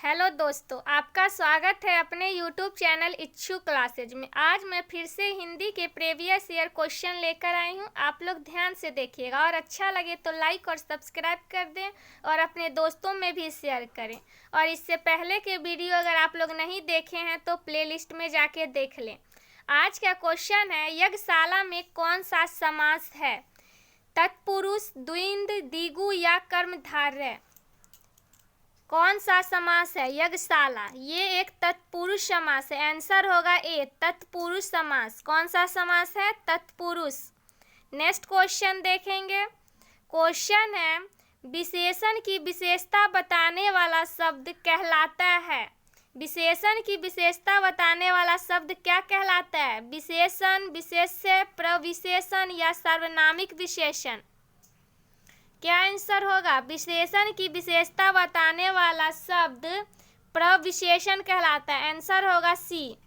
Hello दोस्तों, आपका स्वागत है अपने YouTube चैनल इच्छु क्लासेज में। आज मैं फिर से हिंदी के प्रीवियस ईयर क्वेश्चन लेकर आई हूँ। आप लोग ध्यान से देखिएगा और अच्छा लगे तो लाइक और सब्सक्राइब कर दें और अपने दोस्तों में भी शेयर करें। और इससे पहले के वीडियो अगर आप लोग नहीं देखे हैं तो प्लेलिस्ट में जाके देख लें। आज का क्वेश्चन है, यज्ञशाला में कौन सा समास है? तत्पुरुष, द्विंद, द्विगु या कर्मधारय? कौन सा समास है? यज्ञशाला, ये एक तत्पुरुष समास है। आंसर होगा ए, तत्पुरुष समास। कौन सा समास है? तत्पुरुष। नेक्स्ट क्वेश्चन देखेंगे। क्वेश्चन है, विशेषण की विशेषता बताने वाला शब्द कहलाता है। विशेषण की विशेषता बताने वाला शब्द क्या कहलाता है? विशेषण, विशेष्य, प्रविशेषण या सार्वनामिक विशेषण? क्या आंसर होगा? विशेषण की विशेषता बताने वाला शब्द प्रविशेषण कहलाता है। आंसर होगा सी,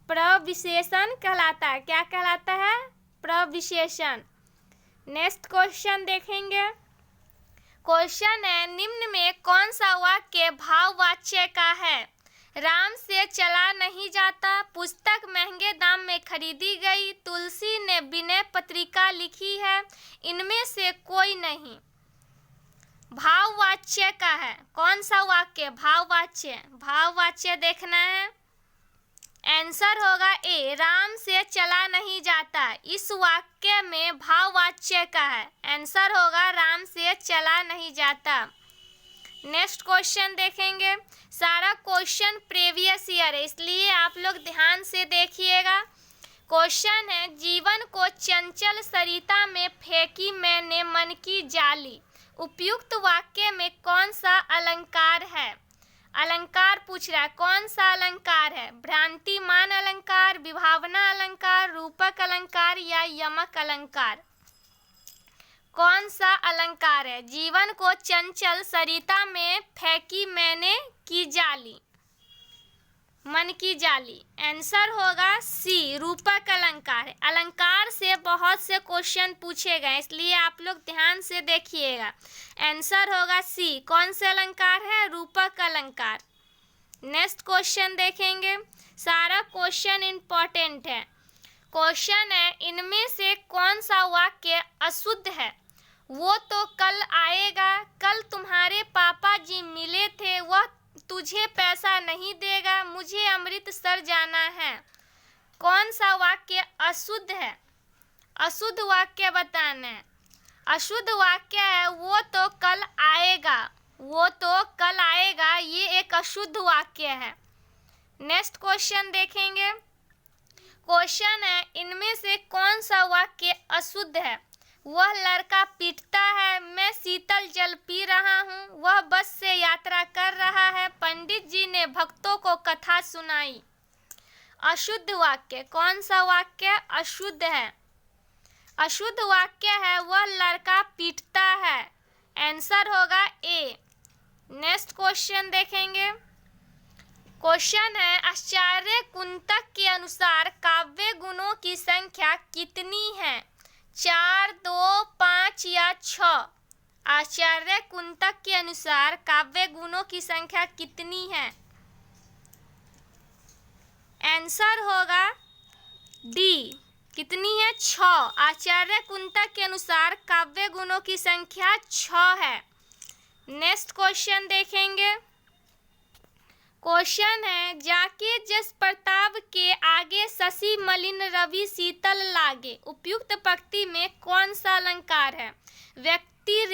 प्रविशेषण कहलाता है। क्या कहलाता है? प्रविशेषण। नेक्स्ट क्वेश्चन देखेंगे। क्वेश्चन है, निम्न में कौन सा वाक्य भाववाच्य का है? राम से चला नहीं जाता, पुस्तक महंगे दाम में खरीदी गई, तुलसी ने विनय पत्रिका लिखी है, इनमें से कोई नहीं। भाववाच्य का है। कौन सा वाक्य भाववाच्य? भाववाच्य देखना है। आंसर होगा ए, राम से चला नहीं जाता। इस वाक्य में भाववाच्य का है। आंसर होगा राम से चला नहीं जाता। नेक्स्ट क्वेश्चन देखेंगे। सारा क्वेश्चन प्रीवियस ईयर है, इसलिए आप लोग ध्यान से देखिएगा। क्वेश्चन है, जीवन को चंचल सरिता में फेंकी मैंने मन की जाली। उपयुक्त वाक्य में कौन सा अलंकार है? अलंकार पूछ रहा है। कौन सा अलंकार है? भ्रांतिमान अलंकार, विभावना अलंकार, रूपक अलंकार या यमक अलंकार? कौन सा अलंकार है? जीवन को चंचल सरिता में फेंकी मैंने की जाली, मन की जाली। आंसर होगा सी, रूपक अलंकार है। अलंकार से बहुत से क्वेश्चन पूछे गए, इसलिए आप लोग ध्यान से देखिएगा। आंसर होगा सी। कौन से अलंकार है? रूपक अलंकार। नेक्स्ट क्वेश्चन देखेंगे। सारा क्वेश्चन इंपॉर्टेंट है। क्वेश्चन है, इनमें से कौन सा वाक्य अशुद्ध है? वो तो कल आएगा, कल तुम्हारे पापा जी मिले थे, वह तुझे पैसा नहीं देगा, मुझे अमृतसर जाना है। कौन सा वाक्य अशुद्ध है? अशुद्ध वाक्य बताना है। अशुद्ध वाक्य है, वो तो कल आएगा। वो तो कल आएगा, ये एक अशुद्ध वाक्य है। नेक्स्ट क्वेश्चन देखेंगे। क्वेश्चन है, इनमें से कौन सा वाक्य अशुद्ध है? वह लड़का पीटता है, मैं शीतल जल पी रहा हूँ, वह बस से यात्रा कर रहा है, पंडित जी ने भक्तों को कथा सुनाई। अशुद्ध वाक्य। कौन सा वाक्य अशुद्ध है? अशुद्ध वाक्य है, वह लड़का पीटता है। आंसर होगा ए। नेक्स्ट क्वेश्चन देखेंगे। क्वेश्चन है, आचार्य कुंतक के अनुसार काव्य गुणों की संख्या कितनी है? 4, 2, 5 या 6? आचार्य कुंतक के अनुसार काव्य गुणों की संख्या कितनी है? आंसर होगा डी। कितनी है? 6। आचार्य कुंतक के अनुसार काव्य गुणों की संख्या 6 है। नेक्स्ट क्वेश्चन देखेंगे। क्वेश्चन है, जाके जस प्रताप के आगे शशि मलिन रवि शीतल लागे। उपयुक्त पंक्ति में कौन सा अलंकार है? व्यक्ति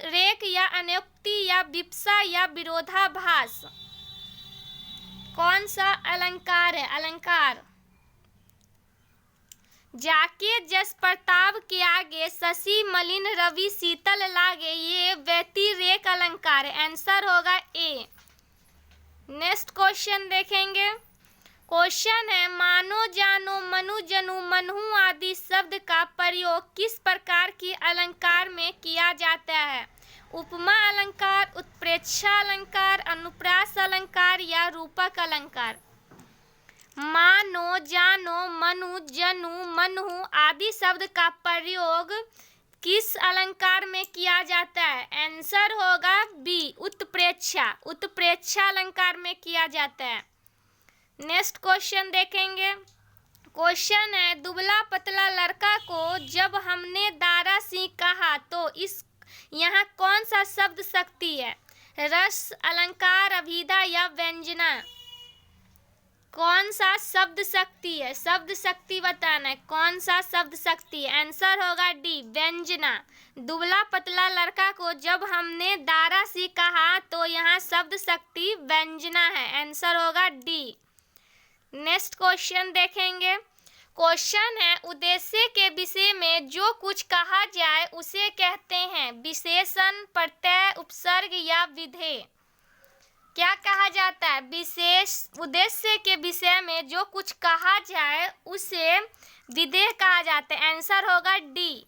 रेक या अनयोक्ति या विप्सा या विरोधाभास? कौन सा अलंकार है? अलंकार। जाके जस प्रताप के आगे शशि मलिन रवि शीतल लागे, ये व्यतिरेक अलंकार है। आंसर होगा ए। नेक्स्ट क्वेश्चन देखेंगे। क्वेश्चन है, मानो, जानो, मनु, जनु, मनहु आदि शब्द का प्रयोग किस प्रकार की अलंकार में किया जाता है? उपमा अलंकार, उत्प्रेक्षा अलंकार, अनुप्रास अलंकार या रूपक अलंकार? मानो, जानो, मनु, जनु, मनहु आदि शब्द का प्रयोग किस अलंकार में किया जाता है? आंसर होगा बी, उत्प्रेक्षा। उत्प्रेक्षा अलंकार में किया जाता है। नेक्स्ट क्वेश्चन देखेंगे। क्वेश्चन है, दुबला पतला लड़का को जब हमने दारा सिंह कहा तो इस यहाँ कौन सा शब्द शक्ति है? रस, अलंकार, अभिधा या व्यंजना? कौन सा शब्द शक्ति है? शब्द शक्ति बताना है, कौन सा शब्द शक्ति है? आंसर होगा डी, व्यंजना। दुबला पतला लड़का को जब हमने दारा सी कहा तो यहाँ शब्द शक्ति व्यंजना है। आंसर होगा डी। नेक्स्ट क्वेश्चन देखेंगे। क्वेश्चन है, उद्देश्य के विषय में जो कुछ कहा जाए उसे कहते हैं विशेषण, प्रत्यय, उपसर्ग या विधेय? क्या कहा जाता है? विशेष। उद्देश्य के विषय में जो कुछ कहा जाए उसे विधेय कहा जाता है। आंसर होगा डी।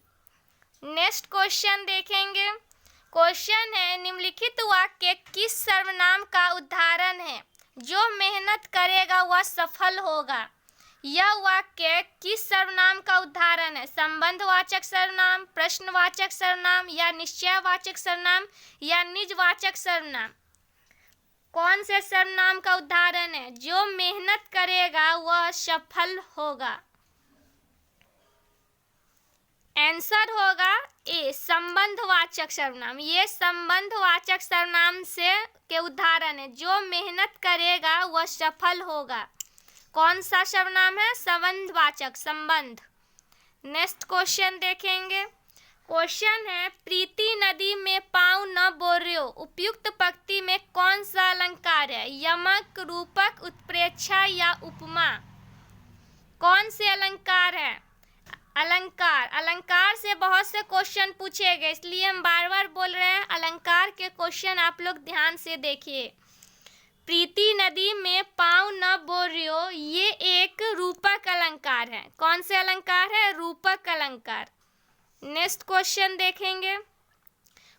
नेक्स्ट क्वेश्चन देखेंगे। क्वेश्चन है, निम्नलिखित वाक्य किस सर्वनाम का उदाहरण है? जो मेहनत करेगा वह सफल होगा। यह वाक्य किस सर्वनाम का उदाहरण है? संबंधवाचक सर्वनाम, प्रश्नवाचक सर्वनाम या निश्चयवाचक सर्वनाम या निजवाचक सर्वनाम? कौन से सर्वनाम का उदाहरण है? जो मेहनत करेगा वह सफल होगा। आंसर होगा ए, संबंधवाचक सर्वनाम। ये संबंधवाचक सर्वनाम से के उदाहरण है। जो मेहनत करेगा वह सफल होगा। कौन सा सर्वनाम है? संबंधवाचक, संबंध। नेक्स्ट क्वेश्चन देखेंगे। क्वेश्चन है, प्रीति नदी में पाँव न बोर्यो उपयुक्त पंक्ति में कौन सा अलंकार है? यमक, रूपक, उत्प्रेक्षा या उपमा? कौन से अलंकार है? अलंकार। अलंकार से बहुत से क्वेश्चन पूछे गए, इसलिए हम बार बार बोल रहे हैं। अलंकार के क्वेश्चन आप लोग ध्यान से देखिए। प्रीति नदी में पाँव न बोर्यो, ये एक रूपक अलंकार है। कौन से अलंकार है? रूपक अलंकार। नेक्स्ट क्वेश्चन देखेंगे।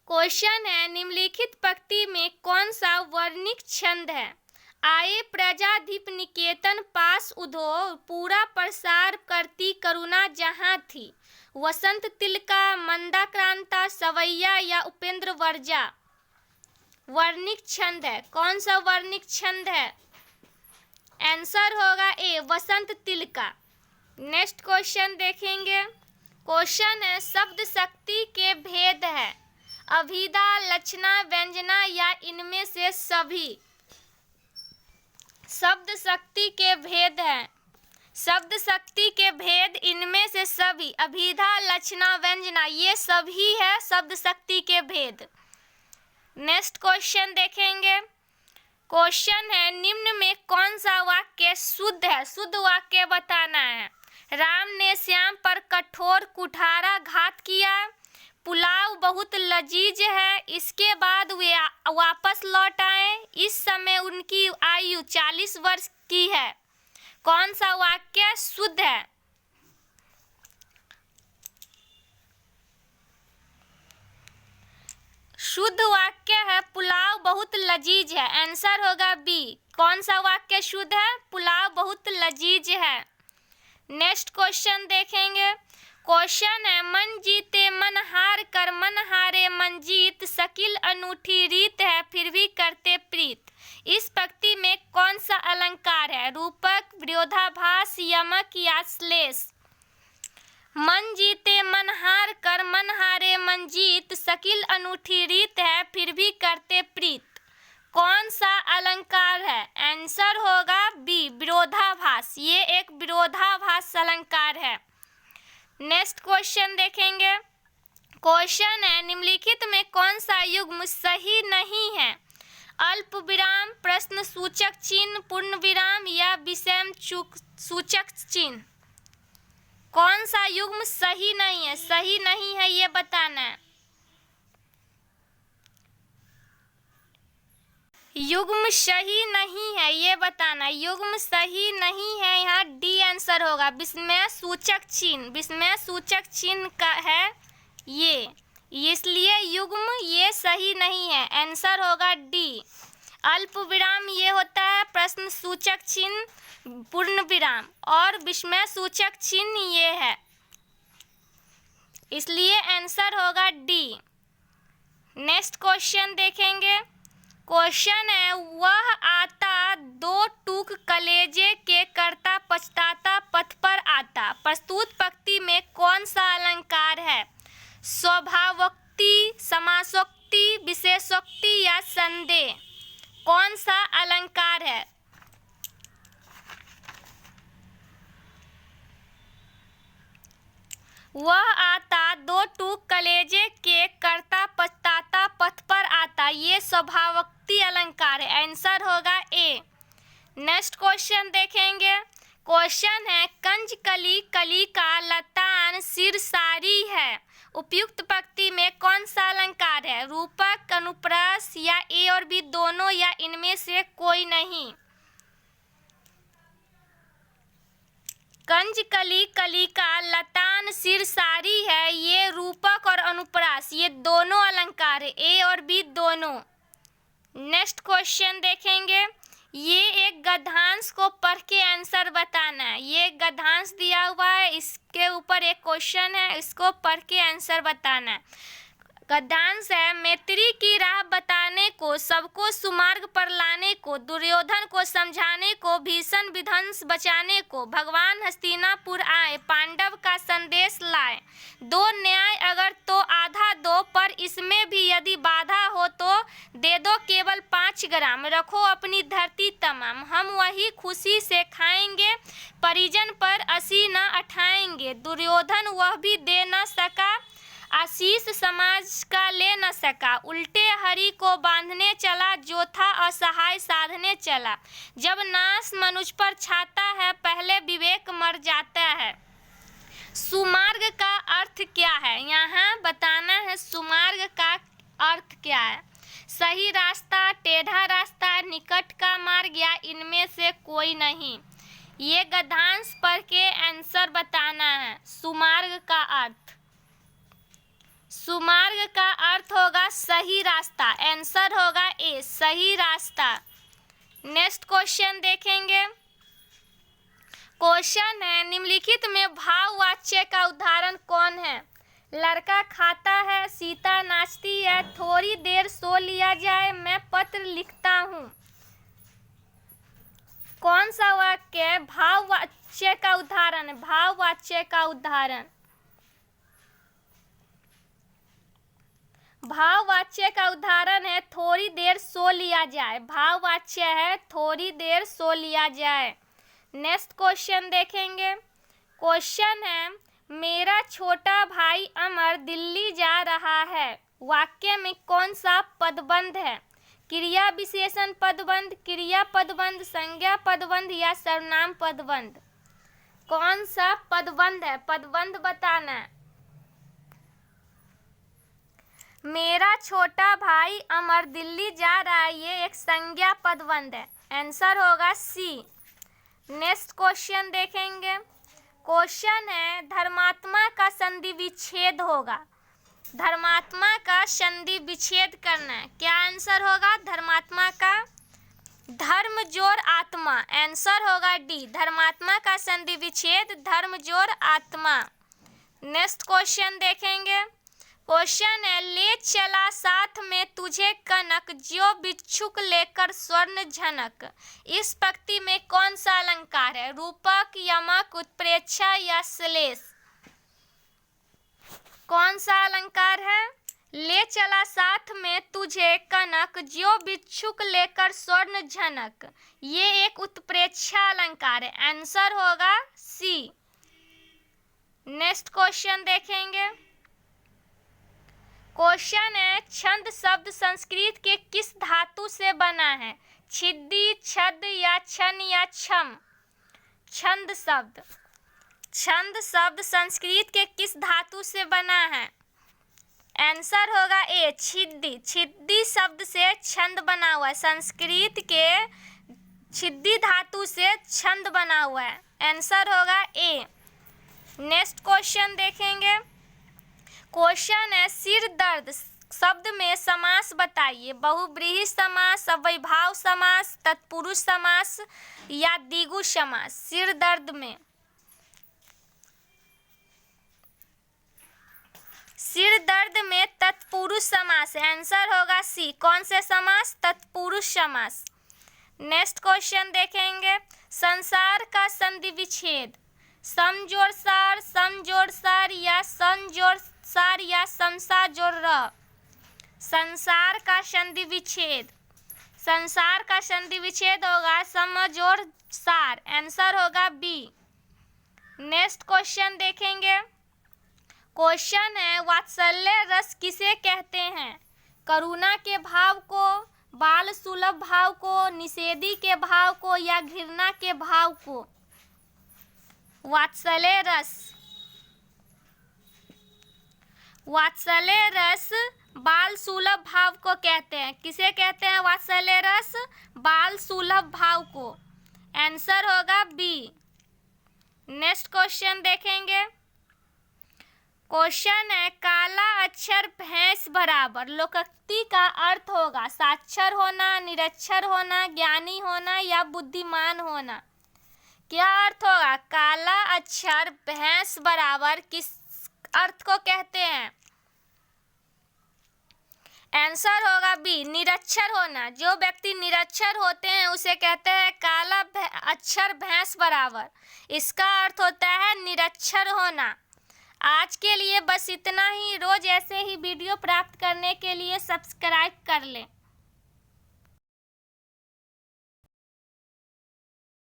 क्वेश्चन है, निम्नलिखित पंक्ति में कौन सा वर्णिक छंद है? आए प्रजाधिप निकेतन पास उधो, पूरा प्रसार करती करुणा जहाँ थी। वसंत तिलका, मंदाक्रांता, सवैया या उपेंद्र वर्जा? वर्णिक छंद है। कौन सा वर्णिक छंद है? आंसर होगा ए, वसंत तिलका। नेक्स्ट क्वेश्चन देखेंगे। क्वेश्चन है, शब्द शक्ति के भेद है? अभिधा, लक्षणा, व्यंजना या इनमें से सभी? शब्द शक्ति के भेद है। शब्द शक्ति के भेद इनमें से सभी, अभिधा, लक्षणा, व्यंजना, ये सभी है शब्द शक्ति के भेद। नेक्स्ट क्वेश्चन देखेंगे। क्वेश्चन है, निम्न में कौन सा वाक्य शुद्ध है? शुद्ध वाक्य बताना है। राम ने श्याम पर कठोर कुठारा घात किया। पुलाव बहुत लजीज है। इसके बाद वे वापस लौट आए। इस समय उनकी आयु 40 वर्ष की है। कौन सा वाक्य शुद्ध है? शुद्ध वाक्य है पुलाव बहुत लजीज है। आंसर होगा बी। कौन सा वाक्य शुद्ध है? पुलाव बहुत लजीज है। नेक्स्ट क्वेश्चन देखेंगे। क्वेश्चन है, मन जीते मन हार कर मन हारे मन जीत, शकील अनूठी रीत है फिर भी करते प्रीत। इस पंक्ति में कौन सा अलंकार है? रूपक, विरोधाभास, यमक या श्लेष? मन जीते मन हार कर मन हारे मन जीत, शकील अनूठी रीत है फिर भी करते प्रीत। कौन सा अलंकार है? आंसर होगा बी, विरोधाभास। ये एक विरोधाभास अलंकार है। नेक्स्ट क्वेश्चन देखेंगे। क्वेश्चन है, निम्नलिखित में कौन सा युग्म सही नहीं है? अल्प विराम, प्रश्न सूचक चिन्ह, पूर्ण विराम या विषम सूचक चिन्ह? कौन सा युग्म सही नहीं है? सही नहीं है ये बताना है। युग्म सही नहीं है ये बताना। युग्म सही नहीं है, यहाँ डी आंसर होगा। विस्मय सूचक चिन्ह, विस्मय सूचक चिन्ह का है ये, इसलिए युग्म ये सही नहीं है। आंसर होगा डी। अल्प विराम ये होता है प्रश्न सूचक चिन्ह, पूर्ण विराम, और विस्मय सूचक चिन्ह ये है। इसलिए आंसर होगा डी। नेक्स्ट क्वेश्चन देखेंगे। क्वेश्चन है, वह आता दो टूक कलेजे के करता पछताता पथ पर आता। प्रस्तुत पंक्ति में कौन सा अलंकार है? स्वभावोक्ति, समासोक्ति, विशेषोक्ति या संदेह? कौन सा अलंकार है? वह आता दो टूक कलेजे के करता पछताता पथ पर आता, ये स्वभावोक्ति अलंकार है। आंसर होगा ए। नेक्स्ट क्वेश्चन देखेंगे। क्वेश्चन है, कंज कली कली का लतान सिर सारी है। उपयुक्त पंक्ति में कौन सा अलंकार है? रूपक, अनुप्रास या ए और बी दोनों या इनमें से कोई नहीं? कंज कली कली का लतान सिर सारी है, ये रूपक और अनुप्रास ये दोनों अलंकार है, ए और बी दोनों। नेक्स्ट क्वेश्चन देखेंगे। ये एक गद्यांश को पढ़ के आंसर बताना है। ये एक गद्यांश दिया हुआ है, इसके ऊपर एक क्वेश्चन है, इसको पढ़ के आंसर बताना है। गद्यांश है, मैत्री की राह बताने को, सबको सुमार्ग पर लाने को, दुर्योधन को समझाने को, भीषण विध्वंस बचाने को, भगवान हस्तिनापुर आए, पांडव का संदेश लाए। दो न्याय अगर तो आधा दो, पर इसमें भी यदि बाधा हो तो दे दो केवल 5 ग्राम। रखो अपनी धरती तमाम, हम वही खुशी से खाएंगे, परिजन पर असी न अठाएंगे। दुर्योधन वह भी दे न सका, आशीष समाज का ले न सका। उल्टे हरि को बांधने चला, जो था असहाय साधने चला। जब नाश मनुष्य पर छाता है, पहले विवेक मर जाता है। सुमार्ग का अर्थ क्या है? यहाँ बताना है सुमार्ग का अर्थ क्या है। सही रास्ता, टेढ़ा रास्ता, निकट का मार्ग या इनमें से कोई नहीं? ये गद्यांश पढ़ के आंसर बताना है। सुमार्ग का अर्थ, सुमार्ग का अर्थ होगा सही रास्ता। आंसर होगा ए, सही रास्ता। नेक्स्ट क्वेश्चन देखेंगे। क्वेश्चन है, निम्नलिखित में भाववाच्य का उदाहरण कौन है? लड़का खाता है, सीता नाचती है, थोड़ी देर सो लिया जाए, मैं पत्र लिखता हूँ। कौन सा वाक्य भाववाच्य का उदाहरण है? भाववाच्य का उदाहरण, भाववाच्य का उदाहरण है थोड़ी देर सो लिया जाए। भाववाच्य है थोड़ी देर सो लिया जाए। नेक्स्ट क्वेश्चन देखेंगे। क्वेश्चन है, मेरा छोटा भाई अमर दिल्ली जा रहा है। वाक्य में कौन सा पदबंध है? क्रिया विशेषण पदबंध, क्रिया पदबंध, संज्ञा पदबंध या सर्वनाम पदबंध? कौन सा पदबंध है? पदबंध बताना है। मेरा छोटा भाई अमर दिल्ली जा रहा है, ये एक संज्ञा पदबंध है। आंसर होगा सी। नेक्स्ट क्वेश्चन देखेंगे। क्वेश्चन है, धर्मात्मा का संधि विच्छेद होगा। धर्मात्मा का संधि विच्छेद करना है। क्या आंसर होगा धर्मात्मा का? धर्म जोर आत्मा। आंसर होगा डी, धर्मात्मा का संधि विच्छेद धर्म जोर आत्मा। नेक्स्ट क्वेश्चन देखेंगे। क्वेश्चन है, ले चला साथ में तुझे कनक, जो बिच्छुक लेकर स्वर्ण झनक। इस पंक्ति में कौन सा अलंकार है? रूपक, यमक, उत्प्रेक्षा या श्लेष? कौन सा अलंकार है? ले चला साथ में तुझे कनक, जो बिच्छुक लेकर स्वर्ण झनक। ये एक उत्प्रेक्षा अलंकार है। आंसर होगा सी। नेक्स्ट क्वेश्चन देखेंगे। क्वेश्चन है, छंद शब्द संस्कृत के किस धातु से बना है? छिद्दी, छद या छन या छम? छंद शब्द, छंद शब्द संस्कृत के किस धातु से बना है? आंसर होगा ए, छिद्दी। छिद्दी शब्द से छंद बना हुआ है। संस्कृत के छिद्दी धातु से छंद बना हुआ है। आंसर होगा ए। नेक्स्ट क्वेश्चन देखेंगे। क्वेश्चन है, सिर दर्द शब्द में समास बताइए। बहुब्रीहि समास, अव्ययभाव समास, तत्पुरुष समास या द्विगु समास? सिर दर्द में सिर दर्द में तत्पुरुष समास, आंसर होगा सी। कौन से समास? तत्पुरुष समास। नेक्स्ट क्वेश्चन देखेंगे, संसार का संधि विच्छेद, सम जोड़ सार, सम जोड़ सार या सम जोड़ सार या समसा जोड़ र। संसार का संधि विच्छेद, संसार का संधि विच्छेद होगा सम जोड़ सार, आंसर होगा बी। नेक्स्ट क्वेश्चन देखेंगे, क्वेश्चन है वात्सल्य रस किसे कहते हैं? करुणा के भाव को, बाल सुलभ भाव को, निषेधी के भाव को या घृणा के भाव को? वात्सल्य रस, वात्सल्य रस बाल सुलभ भाव को कहते हैं। किसे कहते हैं वात्सल्य रस? बाल सुलभ भाव को, आंसर होगा बी। नेक्स्ट क्वेश्चन देखेंगे, क्वेश्चन है काला अक्षर भैंस बराबर, लोकोक्ति का अर्थ होगा साक्षर होना, निरक्षर होना, ज्ञानी होना या बुद्धिमान होना। क्या अर्थ होगा? काला अक्षर भैंस बराबर किस अर्थ को कहते हैं? आंसर होगा बी, निरक्षर होना। जो व्यक्ति निरक्षर होते हैं उसे कहते हैं काला अक्षर भैंस बराबर। इसका अर्थ होता है निरक्षर होना। आज के लिए बस इतना ही। रोज ऐसे ही वीडियो प्राप्त करने के लिए सब्सक्राइब कर लें।